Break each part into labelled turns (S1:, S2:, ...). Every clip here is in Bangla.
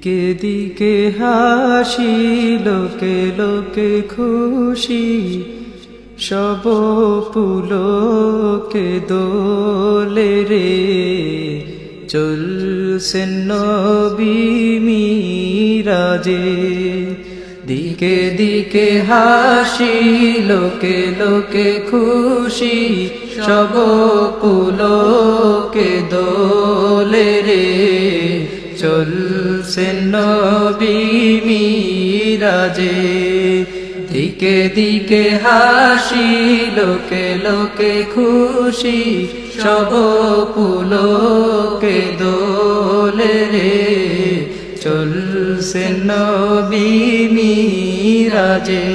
S1: দিকে দিকে হাসি লোকে লোকে খুশি সব পুলকে দোলে রে চলছেন নবী মিরাজে দিকে দিকে হাসি লোকে লোকে খুশি সব পুলকে দোলে রে চলছেন নবী মিরাজে দিকে দিকে হাসি লোকে লোকে খুশি সব পুলকে দোলে রে চলছেন নবী মিরাজে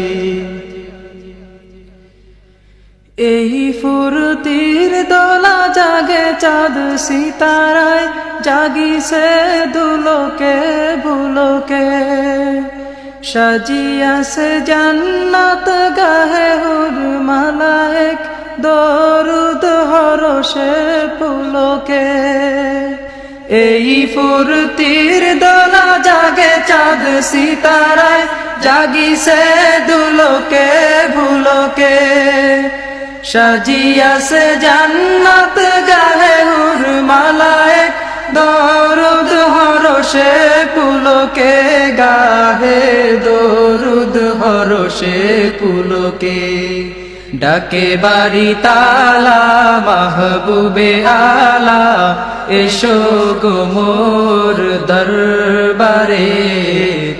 S1: এই ফুরতির দোলা জাগে চাঁদ সিতারায় জাগিছে দুলোকে বুলোকে সাজিয়াছে জান্নাত গাহে হুর মালায়েক দরুদ হরষে পুলকে এই ফুরতির দোলা জাগে চাঁদ সিতারায় জাগিছে দুলোকে ভুলোকে সাজিয়াছে জান্নাত গাহে হুর মালায়েক দরুদ হরষে পুলকে গাহে দরুদ হরষে পুলকে ডাকে বাড়ি তালা মাহবুবে আলা এসো গো মোর দরবারে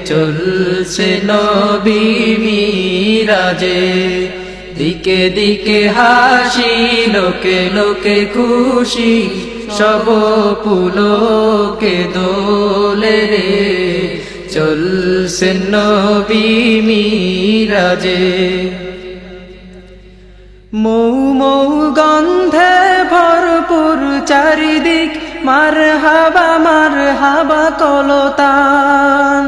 S1: চলছে নবী মিরাজে দিকে দিকে হাসি লোকে লোকে খুশি সব পুলকে দোলে রে চলছেন নবী মিরাজে মৌ মৌ গন্ধে ভরপুর চারিদিক মার হাবা কলতান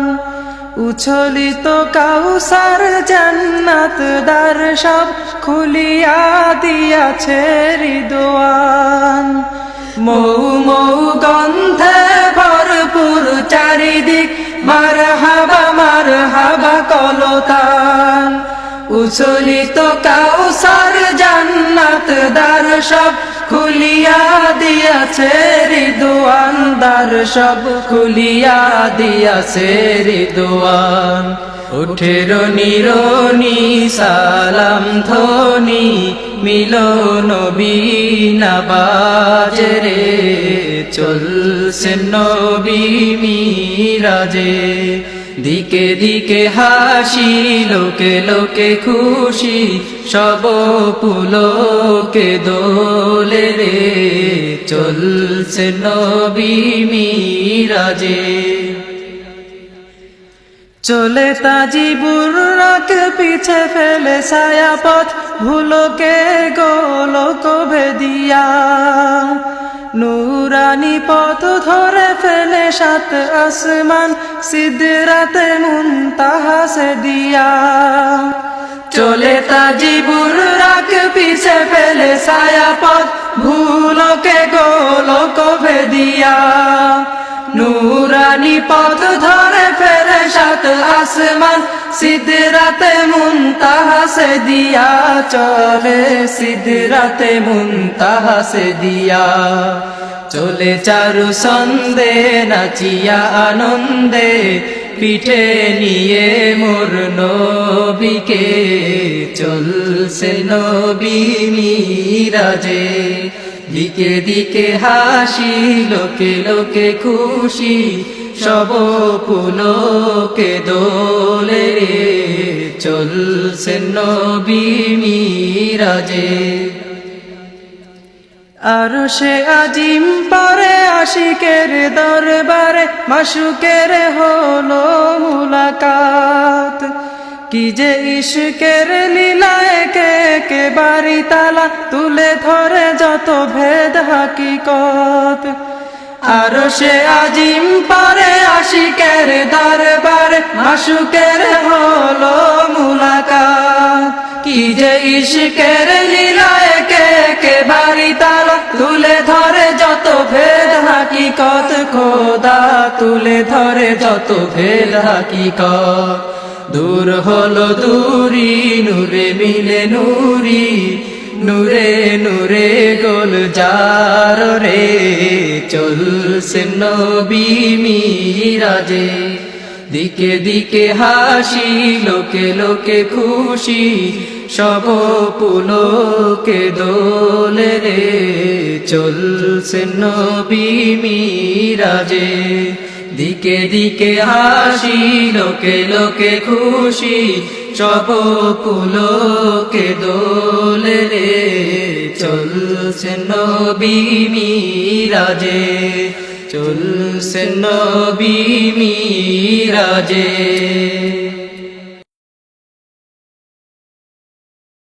S1: উছলিত কাউসার জান্নাত দ্বার সব খুলিয়া দিয়াছে রিদওয়ান মৌ মৌ গন্ধে ভরপুর চারিদিক মার হাবা কলতান উছলিত কাউসার জান্নাত দ্বার সব খুলিয়া দিয়াছে রিদওয়ান দ্বার সব খুলিয়া দিয়াছে রিদওয়ান উঠের নিরনি সালাম ধ্বনি মিলন বিনাবাজে রে চলছেন নবী মিরাজে দিকে দিকে হাসি লোকে লোকে খুশি সব পুলকে দোলে রে চলছে নবী মিরাজে চলে তাজিবুর রাখ পিছে ফেলে ছায়াপথ ভুলোকে গোলক ভেদিয়া নুরানি পথ ধরে ফেলে সাত আসমান সিদরাতে মুনতাহা সে দিয়া চলে তাজিবুর রাখ পিছে ফেলে ছায়াপথ ভুলোকে গোলক ভেদিয়া নুরানি পথ ধরে ফেলে সাত আসমান সিদরাতে মুনতাহা সে দিয়া চলে সিদরাতে মুনতাহা সে দিয়া চলে চারু সন্দে নাচিয়া আনন্দে পিঠে নিয়ে মোর নবীকে চলছে নবী মিরাজে দিকে দিকে হাসি লোকে লোকে খুশি সব পুলকে দোলে রে চলছে নবী মিরাজে আর সে আজিম পারে আশিকের দরবারে মাশুকের হলো মুলাকাত কি যে ইশকের লীলা একে একে বাড়ি তালা তুলে ধরে যত ভেদ হাকিকত আর সে আজিম পারে আশিকের দরবারে মাশুকের হলো মুলাকাত কি যে ইশকের লীলা একে একে বাড়ি তালা তুলে ধরে যত ভেদ হাকিকত হাকিকত খোদা তুলে ধরে যত ভেদ হাকিকত দূর হলো দূরি নূরে মিলে নূরি নূরে নূরে গুলজার রে চলছে নবী মিরাজে দিকে দিকে হাসি লোকে লোকে খুশি সব পুলকে দোলে রে চলছে নবী মিরাজে দিকে দিকে হাসি লোকে লোকে খুশি সব পুলকে দোলে রে চলছে নবী মিরাজে চলছে নবী মিরাজে।